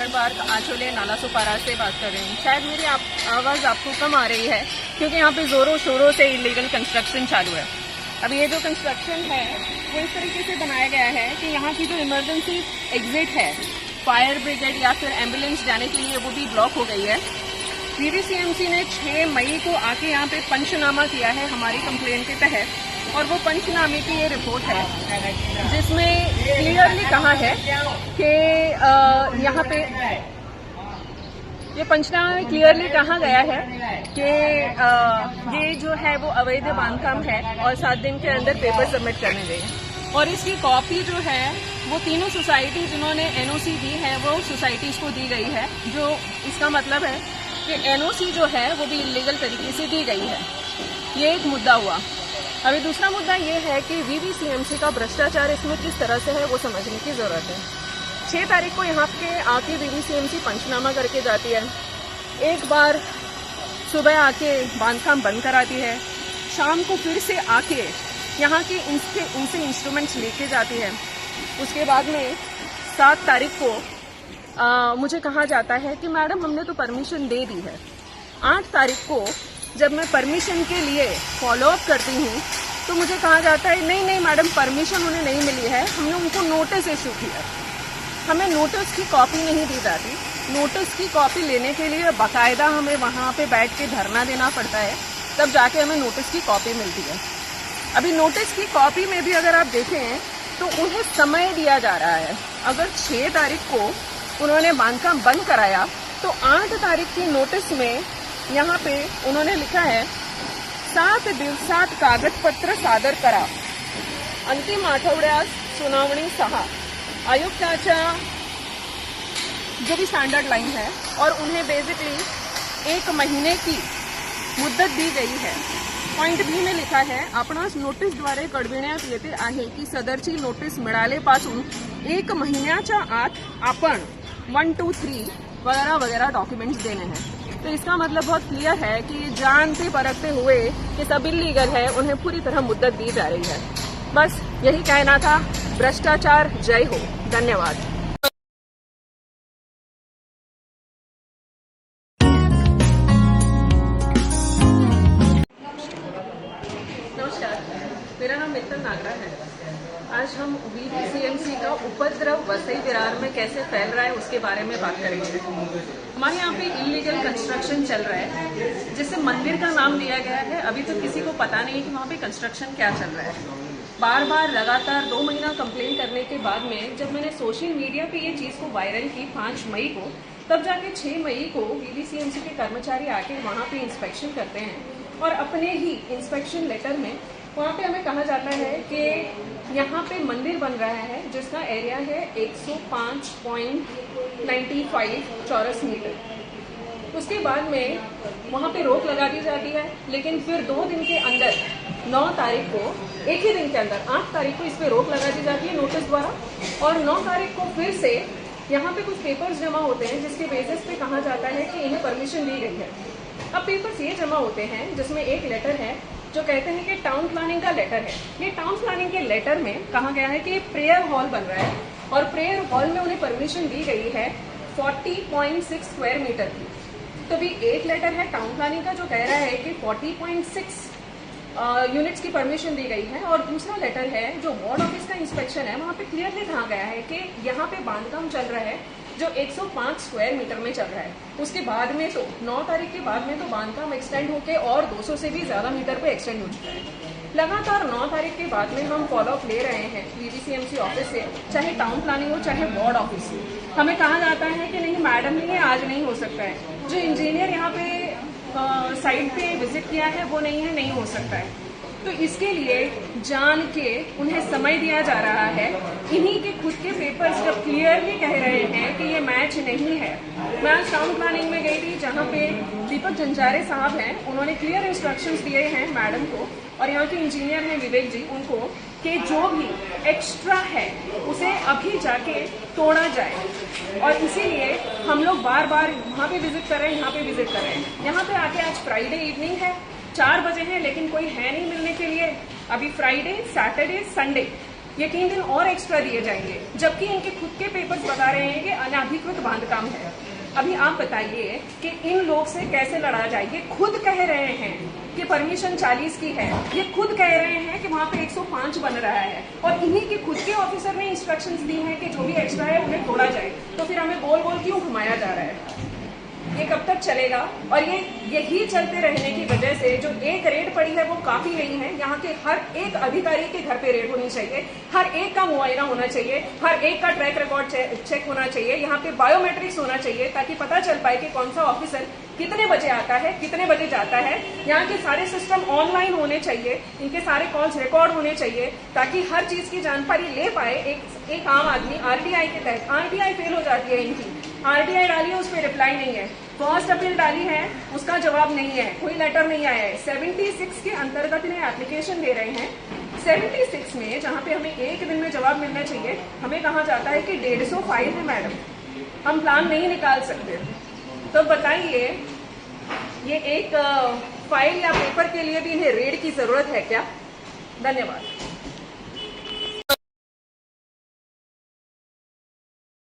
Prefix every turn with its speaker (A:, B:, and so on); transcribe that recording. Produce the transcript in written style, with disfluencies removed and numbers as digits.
A: काकड़ park आचोले नाला सुपारा से बात कर रही हूँ। शायद मेरी आवाज़ आपको कम आ रही है क्योंकि यहाँ पे ज़ोरों शोरों से इलीगल कंस्ट्रक्शन चालू है। अब ये जो कंस्ट्रक्शन है वो इस तरीके से बनाया गया है कि यहाँ की जो इमरजेंसी एग्जिट है फायर ब्रिगेड या फिर एम्बुलेंस जाने के लिए वो भी ब्लॉक हो गई है। वीवीसीएमसी ने 6 मई को आके यहाँ पे पंचनामा किया है हमारी कंप्लेंट के तहत, और वो पंचनामे की ये रिपोर्ट है जिसमें क्लियरली कहा है कि यहाँ पे ये पंचनामे में क्लियरली कहा गया है कि ये जो है वो अवैध बांधकाम है और 7 दिन के अंदर पेपर सबमिट करने देंगे। और इसकी कॉपी जो है वो तीनों सोसाइटी जिन्होंने एनओसी दी है वो सोसाइटीज को दी गई है, जो इसका मतलब है कि एनओसी जो है वो भी इलीगल तरीके से दी गई है। ये एक मुद्दा हुआ। अभी दूसरा मुद्दा ये है कि वीवीसीएमसी का भ्रष्टाचार इसमें किस तरह से है वो समझने की जरूरत है। 6 तारीख को यहाँ के आके वीवीसीएमसी पंचनामा करके जाती है, एक बार सुबह आके बांधकाम बंद कराती है, शाम को फिर से आके यहाँ के इनसे इंस्ट्रूमेंट्स लेके जाती है। उसके बाद में 7 तारीख को मुझे कहा जाता है कि मैडम हमने तो परमिशन दे दी है। 8 तारीख को जब मैं परमिशन के लिए फॉलो अप करती हूँ तो मुझे कहा जाता है नहीं मैडम परमिशन उन्हें नहीं मिली है, हमने उनको नोटिस इशू किया। हमें नोटिस की कॉपी नहीं दी जाती। नोटिस की कॉपी लेने के लिए बाकायदा हमें वहाँ पे बैठ के धरना देना पड़ता है, तब जाके हमें नोटिस की कॉपी मिलती है। अभी नोटिस की कॉपी में भी अगर आप देखें तो उन्हें समय दिया जा रहा है। अगर 6 तारीख को उन्होंने बांधकाम बंद कराया तो 8 तारीख की नोटिस में यहाँ पे उन्होंने लिखा है 7 दिवसात कागदपत्र सादर करा, अंतिम आठवड्यात सुनावणी 6, आयुक्ताच्या जो भी स्टैंडर्ड लाइन है, और उन्हें बेसिकली 1 महीने की मुद्दत दी गई है। पॉइंट बी में लिखा है आपणास नोटीसद्वारे कळविण्यात येते आहे की सदरची नोटीस मिळालेपासून 1 महिन्याच्या आत आपण 1, 2, 3 वगैरह वगैरह डॉक्यूमेंट्स देने हैं। तो इसका मतलब बहुत क्लियर है कि जानते परखते हुए कि सब इलीगल है उन्हें पूरी तरह मुद्दत दी जा रही है। बस यही कहना था। भ्रष्टाचार जय हो। धन्यवाद। नमस्कार, मेरा नाम मित्तल नागरा है। आज हम वीवीसीएमसी का उपद्रव वसई विरार में कैसे फैल रहा है उसके बारे में बात करेंगे। हमारे यहाँ पे इलीगल कंस्ट्रक्शन चल रहा है जिससे मंदिर का नाम दिया गया है। अभी तो किसी को पता नहीं है कि वहाँ पे कंस्ट्रक्शन क्या चल रहा है। बार बार लगातार 2 महीना कंप्लेन करने के बाद में जब मैंने सोशल मीडिया पे ये चीज़ को वायरल की 5 मई को, तब जाके 6 मई को वीवीसीएमसी के कर्मचारी आके वहाँ पे इंस्पेक्शन करते हैं और अपने ही इंस्पेक्शन लेटर में वहाँ पे हमें कहा जाता है कि यहाँ पे मंदिर बन रहा है जिसका एरिया है 105.95 चौरस मीटर। उसके बाद में वहाँ पे रोक लगा दी जाती है, लेकिन फिर 2 दिन के अंदर 9 तारीख को, एक ही दिन के अंदर 8 तारीख को इस पे रोक लगा दी जाती है नोटिस द्वारा, और 9 तारीख को फिर से यहाँ पे कुछ पेपर्स जमा होते हैं जिसके बेसिस पे कहा जाता है कि इन्हें परमिशन दी गई है। अब पेपर्स ये जमा होते हैं जिसमें एक लेटर है जो कहते हैं कि टाउन प्लानिंग का लेटर है। ये टाउन प्लानिंग के लेटर में कहा गया है कि प्रेयर हॉल बन रहा है और प्रेयर हॉल में उन्हें परमिशन दी गई है 40.6 स्क्वायर मीटर की। तो भी एक लेटर है टाउन प्लानिंग का जो कह रहा है कि 40.6 यूनिट्स की परमिशन दी गई है, और दूसरा लेटर है जो वार्ड ऑफिस का इंस्पेक्शन है, वहाँ पे क्लियरली कहा गया है कि यहाँ पे बांधकाम चल रहा है जो 105 स्क्वायर मीटर में चल रहा है। उसके बाद में तो 9 तारीख के बाद में तो बांधकाम एक्सटेंड होके और 200 से भी ज्यादा मीटर पे एक्सटेंड हो चुका है। लगातार 9 तारीख के बाद में हम फॉलोअप ले रहे हैं वीवीसीएमसी ऑफिस से, चाहे टाउन प्लानिंग हो चाहे वार्ड ऑफिस। हमें कहा जाता है कि नहीं मैडम नहीं है, आज नहीं हो सकता है। जो इंजीनियर यहाँ पे साइट पे विजिट किया है वो नहीं है, नहीं हो सकता है। तो इसके लिए जान के उन्हें समय दिया जा रहा है। इन्हीं के खुद के पेपर्स जब क्लियरली कह रहे हैं कि ये मैच नहीं है। मैं आज टाउन प्लानिंग में गई थी जहाँ पे दीपक जंजारे साहब हैं, उन्होंने क्लियर इंस्ट्रक्शंस दिए हैं मैडम को, और यहाँ के इंजीनियर हैं विवेक जी उनको, कि जो भी एक्स्ट्रा है उसे अभी जाके तोड़ा जाए। और इसीलिए हम लोग बार बार वहाँ पे विजिट कर रहे हैं, यहाँ पे विजिट कर रहे हैं। यहाँ पे आके आज फ्राइडे इवनिंग है, 4 बजे हैं, लेकिन कोई है नहीं मिलने के लिए। अभी फ्राइडे, सैटरडे, संडे ये 3 दिन और एक्स्ट्रा दिए जाएंगे, जबकि इनके खुद के पेपर्स बता रहे हैं कि अनाधिकृत बांधकाम है। अभी आप बताइए कि इन लोग से कैसे लड़ा जाए। ये खुद कह रहे हैं कि परमिशन 40 की है, ये खुद कह रहे हैं कि वहां पे 105 बन रहा है, और इन्हीं के खुद के ऑफिसर ने इंस्ट्रक्शंस दी हैं कि जो भी एक्स्ट्रा है उन्हें तोड़ा जाए। तो फिर हमें गोल गोल क्यों घुमाया जा रहा है? ये कब तक चलेगा? और यही चलते रहने की वजह से जो एक रेड पड़ी है वो काफी नहीं है। यहाँ के हर एक अधिकारी के घर पे रेड होनी चाहिए, हर एक का मुआयना होना चाहिए, हर एक का ट्रैक रिकॉर्ड चेक होना चाहिए, यहाँ पे बायोमेट्रिक्स होना चाहिए, ताकि पता चल पाए कि कौन सा ऑफिसर कितने बजे आता है, कितने बजे जाता है। यहाँ के सारे सिस्टम ऑनलाइन होने चाहिए, इनके सारे कॉल्स रिकॉर्ड होने चाहिए, ताकि हर चीज की जानकारी ले पाए एक आम आदमी। आरटीआई के तहत आरटीआई फेल हो जाती है इनकी, आरटीआई डाली है, उस पर रिप्लाई नहीं है, फर्स्ट अपील डाली है, उसका जवाब नहीं है, कोई लेटर नहीं आया है। 76 के अंतर्गत इन्हें एप्लीकेशन दे रहे हैं। 76 में जहाँ पे हमें एक दिन में जवाब मिलना चाहिए, हमें कहा जाता है कि 150 फाइल है मैडम, हम प्लान नहीं निकाल सकते। तो बताइए, ये एक फाइल या पेपर के लिए भी इन्हें रेड की जरूरत है क्या? धन्यवाद।